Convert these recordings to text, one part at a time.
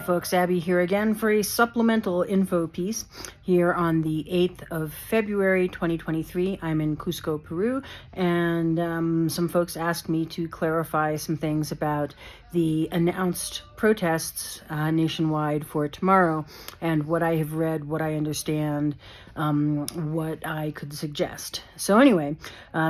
folks, Abby here again for a supplemental info piece here on the 8th of February 2023. I'm in Cusco, Peru, and some folks asked me to clarify some things about the announced protests nationwide for tomorrow and what I have read, what I understand, what I could suggest. So anyway,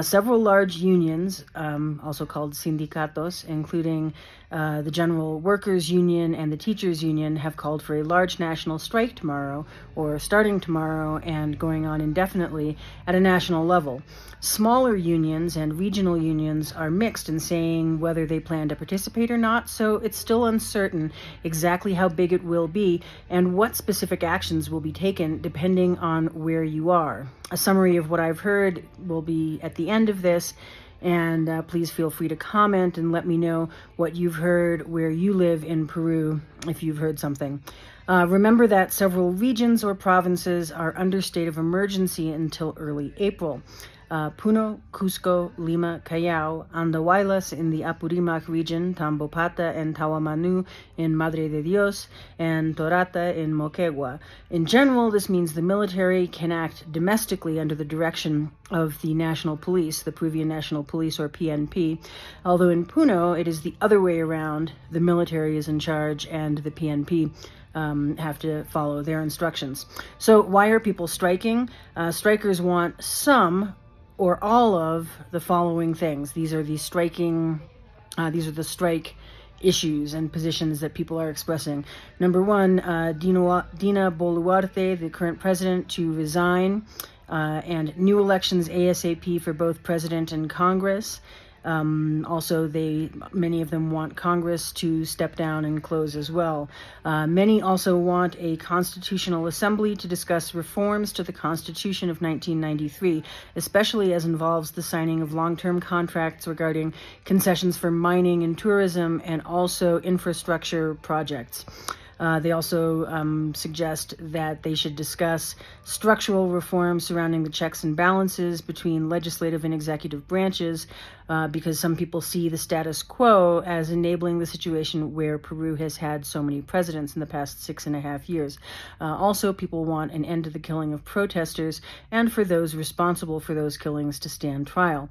several large unions, also called sindicatos, including the General Workers Union and the Teachers Union, have called for a large national strike tomorrow, or starting tomorrow and going on indefinitely at a national level. Smaller unions and regional unions are mixed in saying whether they plan to participate or not, so it's still uncertain exactly how big it will be and what specific actions will be taken depending on where you are. A summary of what I've heard will be at the end of this, and please feel free to comment and let me know what you've heard where you live in Peru, if you've heard something. Remember that several regions or provinces are under state of emergency until early April. Puno, Cusco, Lima, Callao, Andahuaylas in the Apurimac region, Tambopata and Tawamanu in Madre de Dios, and Torata in Moquegua. In general, this means the military can act domestically under the direction of the National Police, the Peruvian National Police, or PNP, although in Puno it is the other way around. The military is in charge and the PNP have to follow their instructions. So why are people striking? Strikers want some or all of the following things. These are the strike issues and positions that people are expressing. Number one, Dina Boluarte, the current president, to resign, and new elections ASAP for both president and Congress. Also, many of them want Congress to step down and close as well. Many also want a constitutional assembly to discuss reforms to the Constitution of 1993, especially as involves the signing of long-term contracts regarding concessions for mining and tourism and also infrastructure projects. They also suggest that they should discuss structural reforms surrounding the checks and balances between legislative and executive branches, because some people see the status quo as enabling the situation where Peru has had so many presidents in the past 6.5 years. Also, people want an end to the killing of protesters and for those responsible for those killings to stand trial.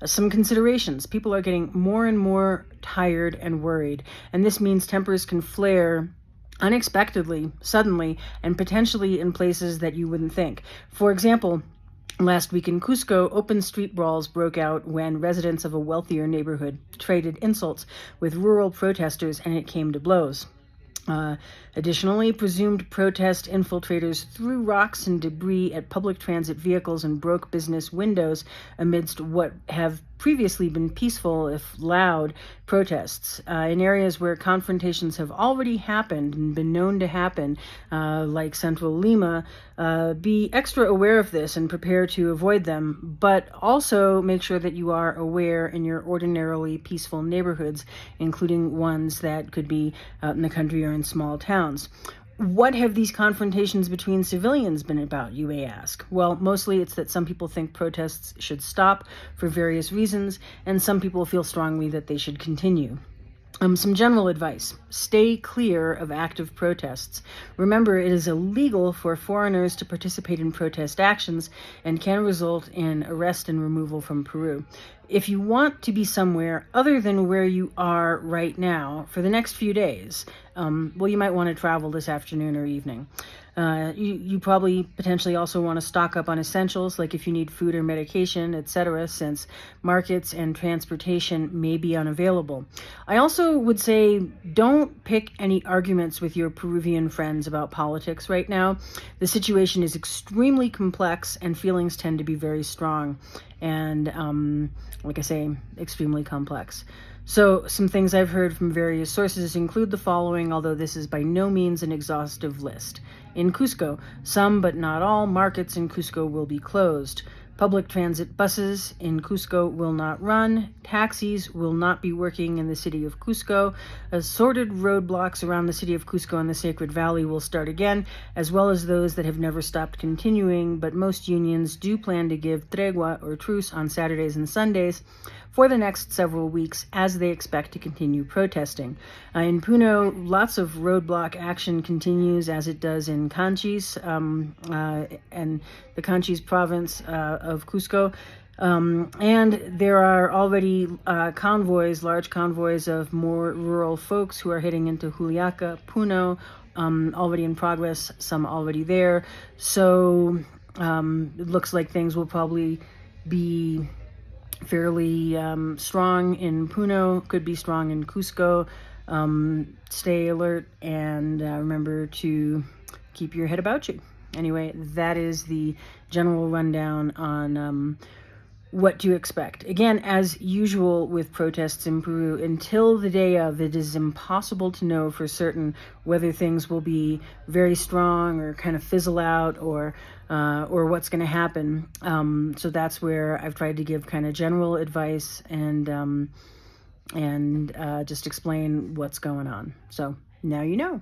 Some considerations. People are getting more and more tired and worried, and this means tempers can flare unexpectedly, suddenly, and potentially in places that you wouldn't think. For example, last week in Cusco, open street brawls broke out when residents of a wealthier neighborhood traded insults with rural protesters, and it came to blows. Additionally, presumed protest infiltrators threw rocks and debris at public transit vehicles and broke business windows amidst what have previously been peaceful, if loud, protests. In areas where confrontations have already happened and been known to happen, like central Lima, be extra aware of this and prepare to avoid them, but also make sure that you are aware in your ordinarily peaceful neighborhoods, including ones that could be out in the country or in small towns. What have these confrontations between civilians been about, you may ask? Well, mostly it's that some people think protests should stop for various reasons, and some people feel strongly that they should continue. Some general advice. Stay clear of active protests. Remember, it is illegal for foreigners to participate in protest actions and can result in arrest and removal from Peru. If you want to be somewhere other than where you are right now for the next few days, you might want to travel this afternoon or evening. You probably potentially also want to stock up on essentials, like if you need food or medication, etc., since markets and transportation may be unavailable. I also would say don't pick any arguments with your Peruvian friends about politics right now. The situation is extremely complex and feelings tend to be very strong and, like I say, extremely complex. So some things I've heard from various sources include the following, although this is by no means an exhaustive list. in Cusco. Some, but not all, markets in Cusco will be closed. Public transit buses in Cusco will not run. Taxis will not be working in the city of Cusco. Assorted roadblocks around the city of Cusco and the Sacred Valley will start again, as well as those that have never stopped continuing, but most unions do plan to give tregua or truce on Saturdays and Sundays for the next several weeks as they expect to continue protesting. In Puno, lots of roadblock action continues as it does in Canchis and the Canchis province of Cusco. And there are already convoys, large convoys of more rural folks who are heading into Juliaca, Puno, already in progress, some already there. So it looks like things will probably be fairly strong in Puno, could be strong in Cusco. Stay alert and remember to keep your head about you. Anyway, that is the general rundown on what to expect. Again, as usual with protests in Peru, until the day of, it is impossible to know for certain whether things will be very strong or kind of fizzle out or what's going to happen. So that's where I've tried to give kind of general advice and just explain what's going on. So now you know.